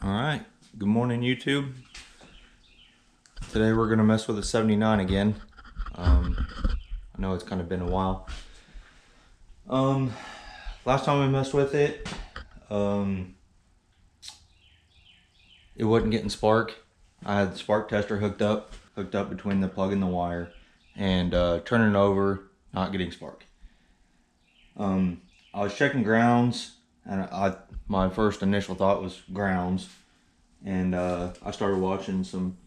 Alright, good morning YouTube. Today we're going to mess with a 79 again. I know it's kind of been a while. Last time we messed with it, it wasn't getting spark. I had the spark tester hooked up between the plug and the wire, and turning it over, not getting spark. I was checking grounds, and my first initial thought was grounds, and I started watching some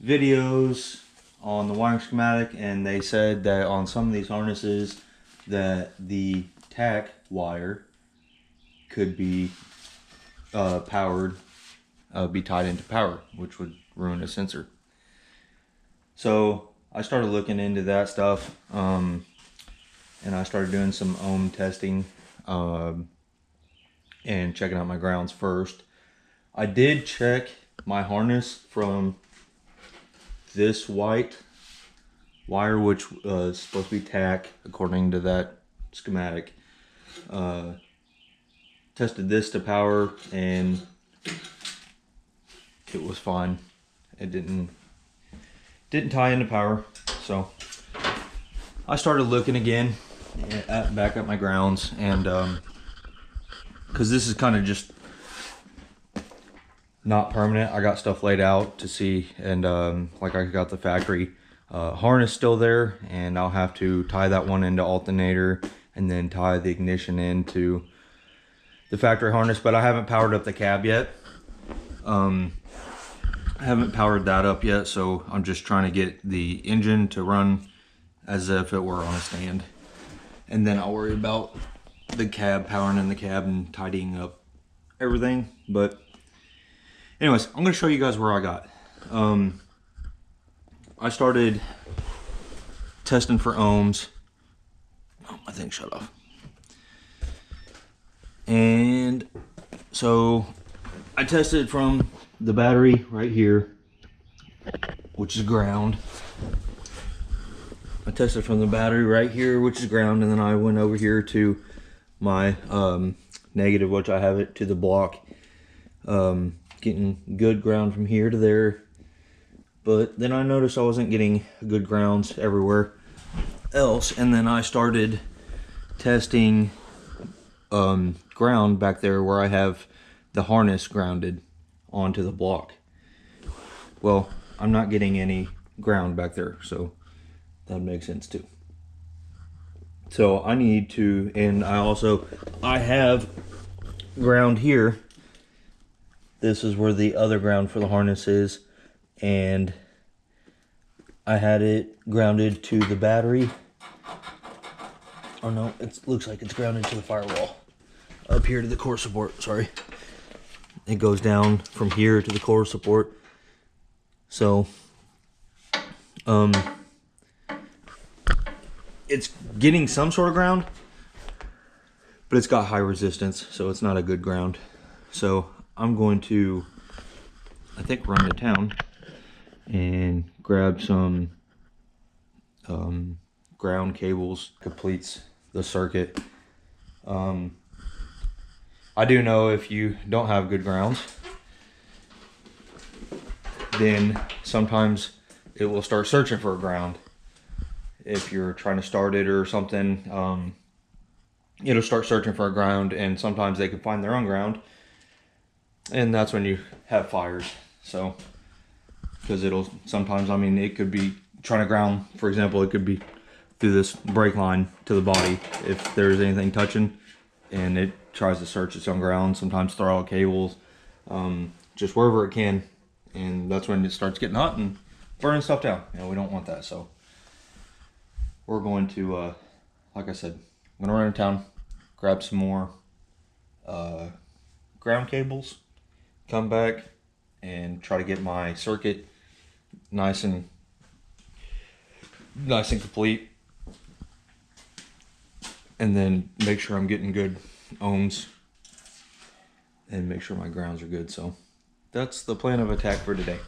videos on the wiring schematic, and they said that on some of these harnesses that the tack wire could be powered, be tied into power, which would ruin a sensor. So I started looking into that stuff, and I started doing some ohm testing and checking out my grounds first. I did check my harness from this white wire, which is supposed to be tack according to that schematic. Tested this to power and it was fine. It didn't tie into power. So I started looking again back at my grounds, and because this is kind of just not permanent, I got stuff laid out to see, and like I got the factory harness still there, and I'll have to tie that one into alternator and then tie the ignition into the factory harness. But I haven't powered up the cab yet. I haven't powered that up yet, so I'm just trying to get the engine to run as if it were on a stand, and then I'll worry about the cab, powering in the cab and tidying up everything. But anyways, I'm going to show you guys where I got. I started testing for ohms. Oh, my thing shut off. And so I tested from the battery right here, which is ground. I tested from the battery right here, which is ground, and then I went over here to my negative, which I have it to the block. Getting good ground from here to there, but then I noticed I wasn't getting good grounds everywhere else, and then I started testing ground back there where I have the harness grounded onto the block. Well, I'm not getting any ground back there, so that makes sense too. So I need to, and I have ground here. This is where the other ground for the harness is, and I had it grounded to the battery. Oh no, it looks like it's grounded to the firewall. Up here to the core support, sorry. It goes down from here to the core support. So, it's getting some sort of ground, but it's got high resistance, so it's not a good ground. So I'm going to, I think, run to town and grab some ground cables, completes the circuit. I do know if you don't have good grounds, then sometimes it will start searching for a ground. If you're trying to start it or something, it'll start searching for a ground, and sometimes they can find their own ground. And that's when you have fires. So, because it'll sometimes, I mean, it could be trying to ground, for example, it could be through this brake line to the body. If there's anything touching and it tries to search its own ground, sometimes throw out cables, just wherever it can. And that's when it starts getting hot and burning stuff down. You know, we don't want that. So we're going to, like I said, I'm going to run to town, grab some more ground cables, come back and try to get my circuit nice and complete, and then make sure I'm getting good ohms and make sure my grounds are good. So that's the plan of attack for today.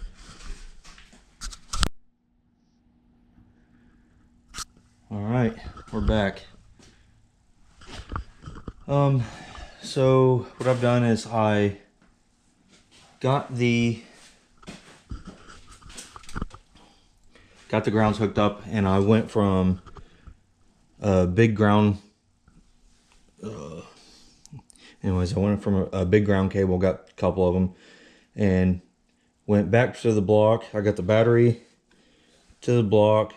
All right, we're back. So what I've done is I got the grounds hooked up, and I went from a big ground. Anyways, I went from a big ground cable, got a couple of them, and went back to the block. I got the battery to the block,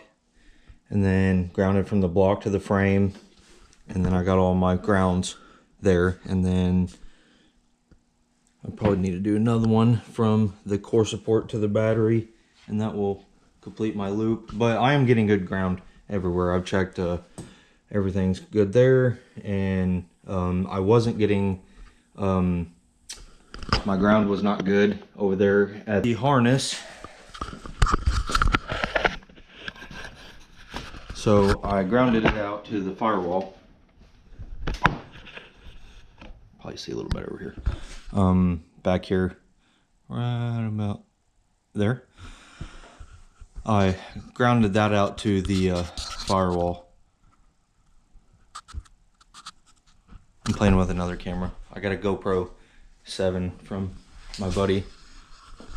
and then grounded from the block to the frame, and then I got all my grounds there, and then I probably need to do another one from the core support to the battery, and that will complete my loop. But I am getting good ground everywhere. I've checked, everything's good there, and I wasn't getting, my ground was not good over there at the harness. So I grounded it out to the firewall. Probably see a little better over here. Back here, right about there. I grounded that out to the firewall. I'm playing with another camera. I got a GoPro 7 from my buddy.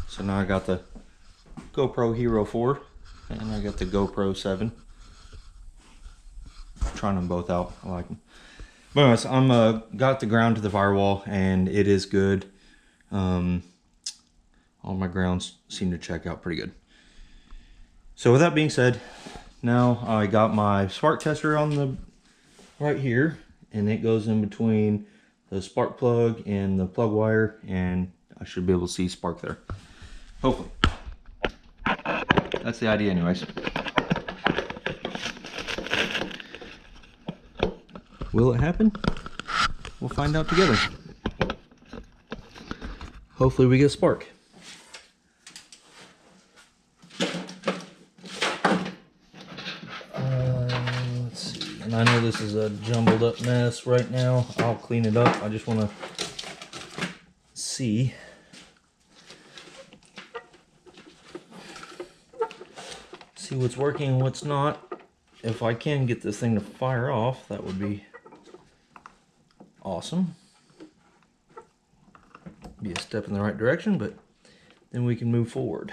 So now I got the GoPro Hero 4 and I got the GoPro 7. I'm trying them both out. I like them. But anyways, I'm got the ground to the firewall and it is good. All my grounds seem to check out pretty good. So with that being said, now I got my spark tester on the right here, and it goes in between the spark plug and the plug wire, and I should be able to see spark there. Hopefully. That's the idea anyways. Will it happen? We'll find out together. Hopefully we get spark. Let's see. And I know this is a jumbled up mess right now. I'll clean it up. I just want to see. See what's working and what's not. If I can get this thing to fire off, that would be awesome. Be a step in the right direction, but then we can move forward.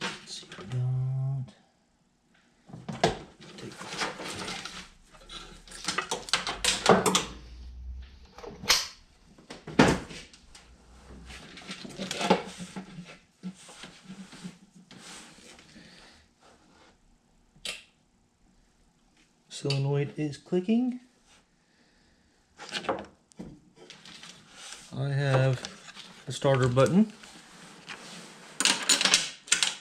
Let's see what we got. Take this. Solenoid is clicking. I have a starter button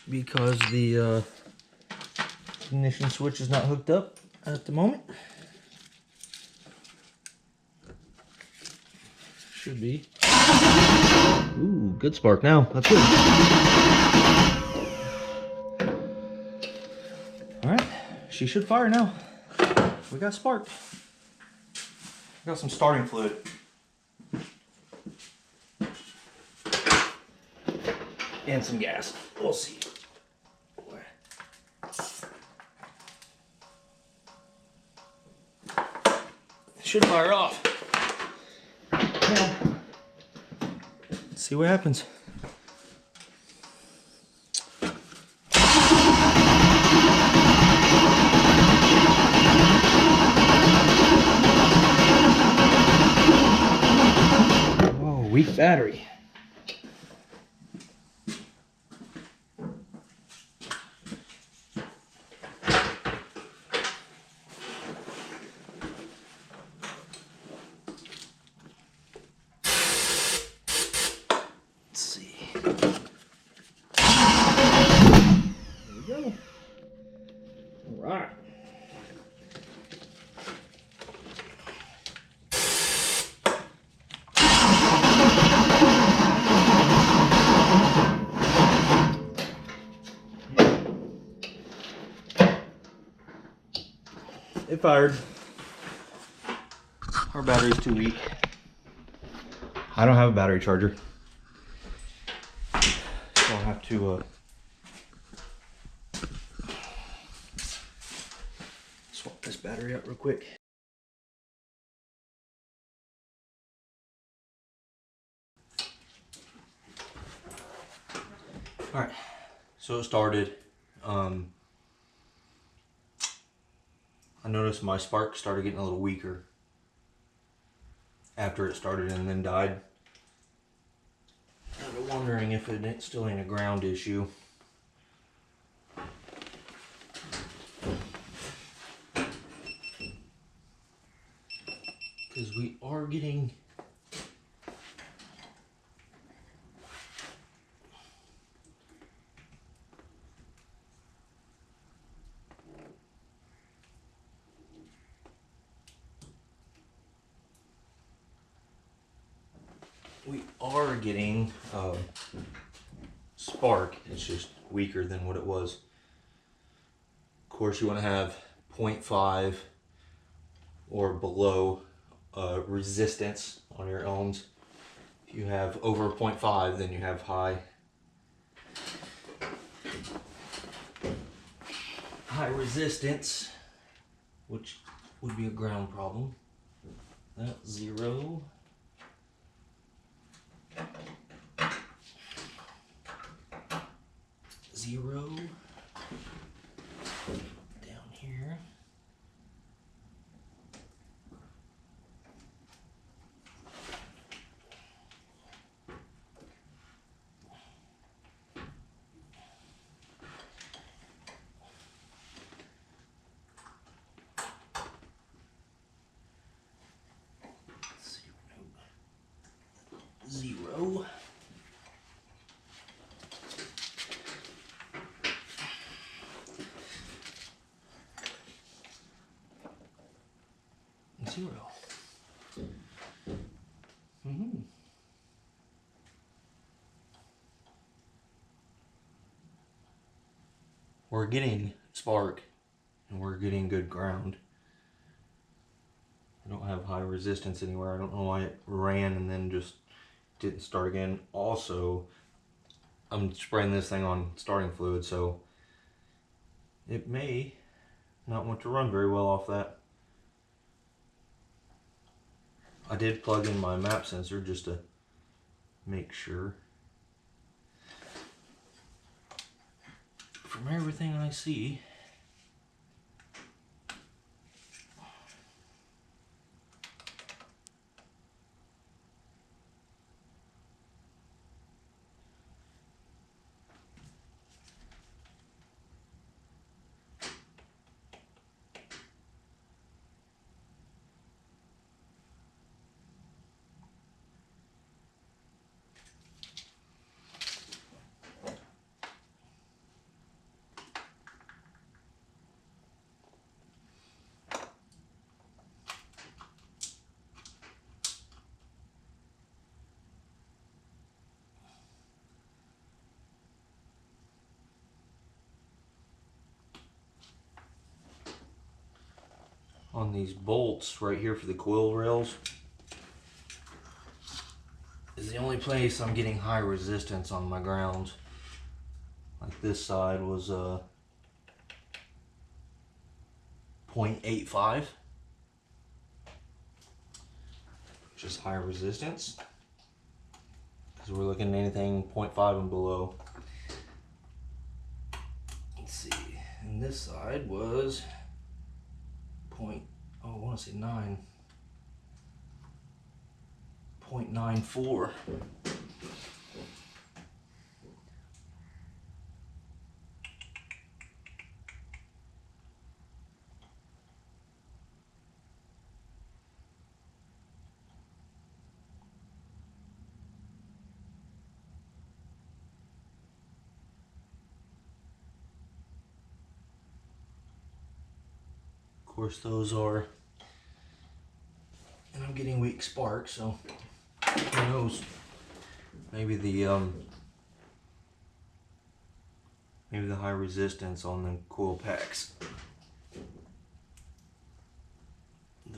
because the ignition switch is not hooked up at the moment. Should be. Ooh, good spark now. That's good. Alright, she should fire now. We got spark. We got some starting fluid. And some gas. We'll see. It should fire off. Now, let's see what happens. Weak battery. Let's see. There we go. All right. It fired. Our battery's too weak. I don't have a battery charger, so I'll have to battery up real quick. All right, so it started. I noticed my spark started getting a little weaker after it started and then died. I'm wondering if it still ain't a ground issue. Because we are getting spark. It's just weaker than what it was. Of course, you want to have 0.5 or below resistance on your ohms. If you have over 0.5, then you have high resistance, which would be a ground problem. That's 0. Down here. 0. We're getting spark and we're getting good ground. I don't have high resistance anywhere. I don't know why it ran and then just didn't start again. Also, I'm spraying this thing on starting fluid, so it may not want to run very well off that. I did plug in my map sensor just to make sure. From everything I see, on these bolts right here for the coil rails is the only place I'm getting high resistance on my grounds. Like this side was 0.85, which is high resistance because we're looking at anything 0.5 and below. Let's see, and this side was I want to say 0.94. Of course, those are, and I'm getting weak spark, so who knows? Maybe the high resistance on the coil packs.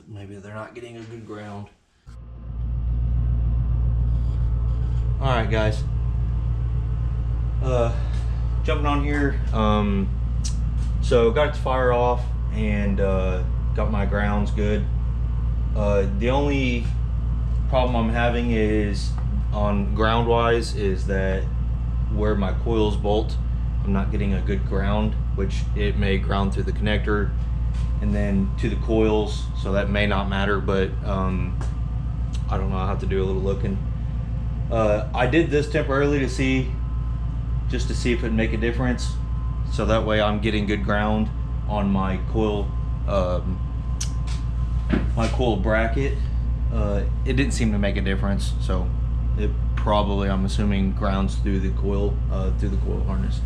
Maybe they're not getting a good ground. All right, guys. Jumping on here. So got its fire off, and got my grounds good. The only problem I'm having is on ground wise is that where my coils bolt, I'm not getting a good ground, which it may ground through the connector and then to the coils, so that may not matter, but I don't know, I'll have to do a little looking. I did this temporarily to see if it'd make a difference, so that way I'm getting good ground on my coil bracket. It didn't seem to make a difference, so it probably, I'm assuming, grounds through the coil harness.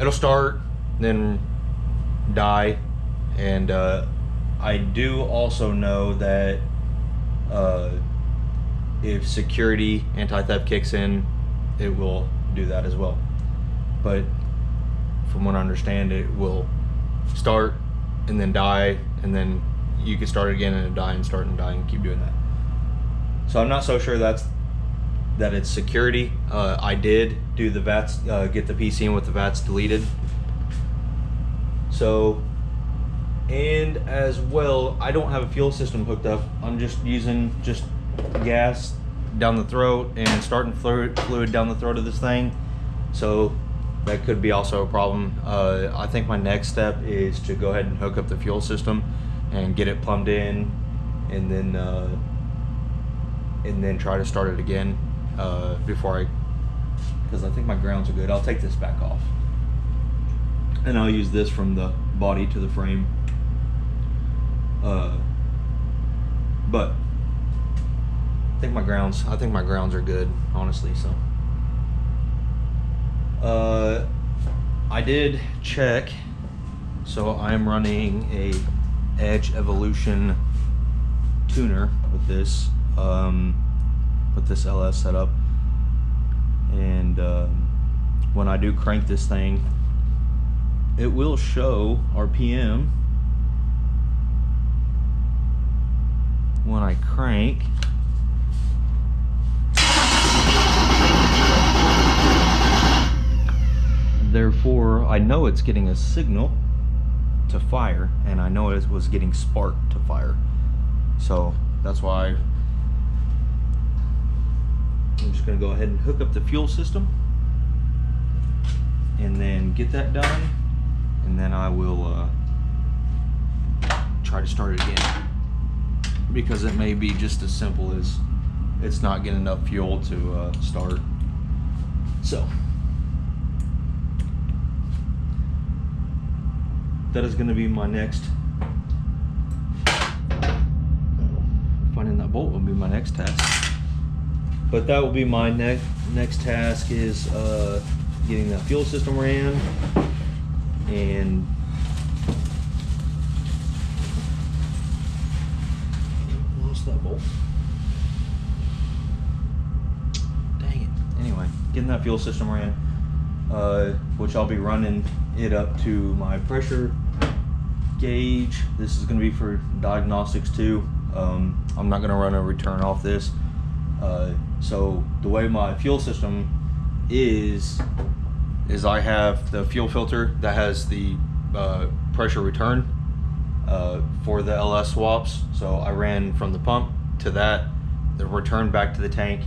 It'll start, then die, and I do also know that if security anti-theft kicks in, it will do that as well. But from what I understand, it will start and then die, and then you can start it again and die and start and die and keep doing that. So I'm not so sure that it's security. I did do the VATs, get the PC in with the VATs deleted. So, and as well, I don't have a fuel system hooked up. I'm just using gas down the throat and starting fluid down the throat of this thing. So that could be also a problem. I think my next step is to go ahead and hook up the fuel system and get it plumbed in, and then try to start it again because I think my grounds are good. I'll take this back off and I'll use this from the body to the frame. But I think my grounds are good, honestly. So I did check, so I'm running a Edge Evolution tuner with this LS setup, and when I do crank this thing, it will show RPM when I crank. Therefore, I know it's getting a signal to fire, and I know it was getting spark to fire. So that's why I'm just going to go ahead and hook up the fuel system and then get that done, and then I will try to start it again, because it may be just as simple as it's not getting enough fuel to start. So that is going to be my next, finding that bolt will be my next task. But that will be my next task, is getting that fuel system ran, and lost that bolt. Dang it. Anyway, getting that fuel system ran, which I'll be running it up to my pressure gauge. This is going to be for diagnostics too. I'm not going to run a return off this. So the way my fuel system is I have the fuel filter that has the pressure return for the LS swaps. So I ran from the pump to that, the return back to the tank,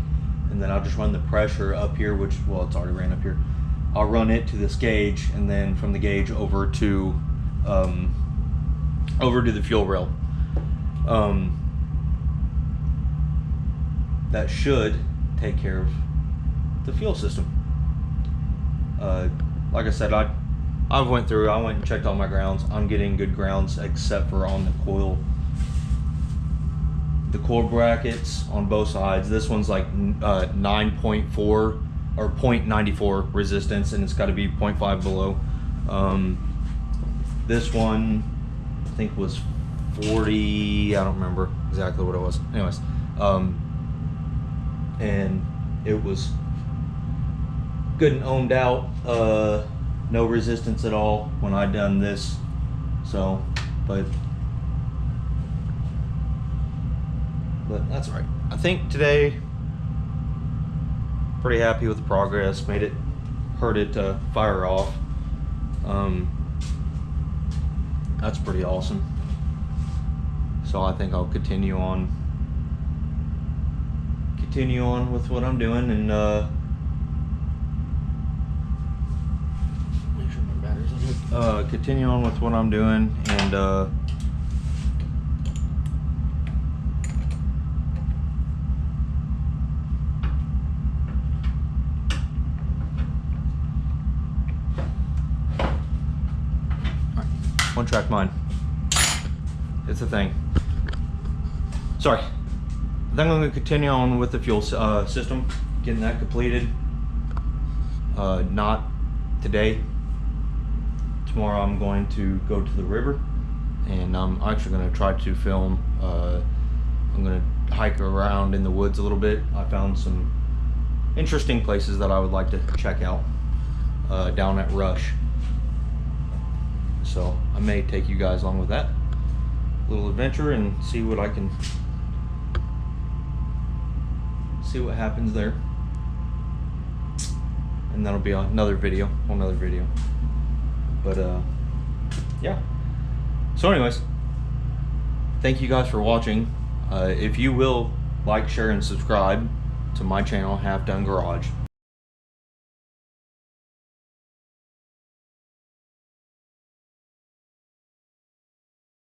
and then I'll just run the pressure up here, which, well, it's already ran up here. I'll run it to this gauge, and then from the gauge over to the fuel rail. That should take care of the fuel system. Like I said, I went and checked all my grounds. I'm getting good grounds, except for on the coil brackets on both sides. This one's like 9.4 or 0.94 resistance, and it's got to be 0.5 below. This one I think was 40, I don't remember exactly what it was. Anyways, and it was good and ohmed out, no resistance at all when I done this. So, but that's all right. I think today, pretty happy with the progress. Heard it fire off. That's pretty awesome. So I think I'll continue on with what I'm doing, and make sure my battery's on. Continue on with what I'm doing, and one track mind. It's a thing. Sorry. I think I'm going to continue on with the fuel system, getting that completed. Not today. Tomorrow I'm going to go to the river, and I'm actually going to try to film. I'm going to hike around in the woods a little bit. I found some interesting places that I would like to check out down at Rush. So I may take you guys along with that little adventure and see what I can see what happens there, and that'll be another video, but yeah. So anyways, thank you guys for watching. If you will like, share, and subscribe to my channel, Half Done Garage.